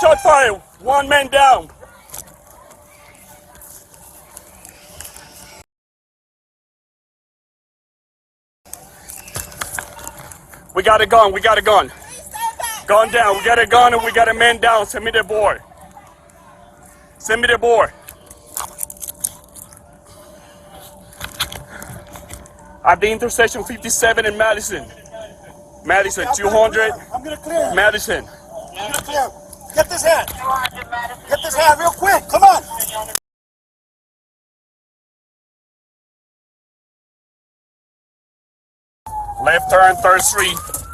Shot fire, one man down. We got a gun, Gun down, we got a gun and we got a man down. Send me the board. At the intersection 57 in Madison. Madison, 200. I'm gonna clear. Madison. I'm gonna clear. Get this hand. Get this hand real quick. Come on. Left turn, 3rd Street.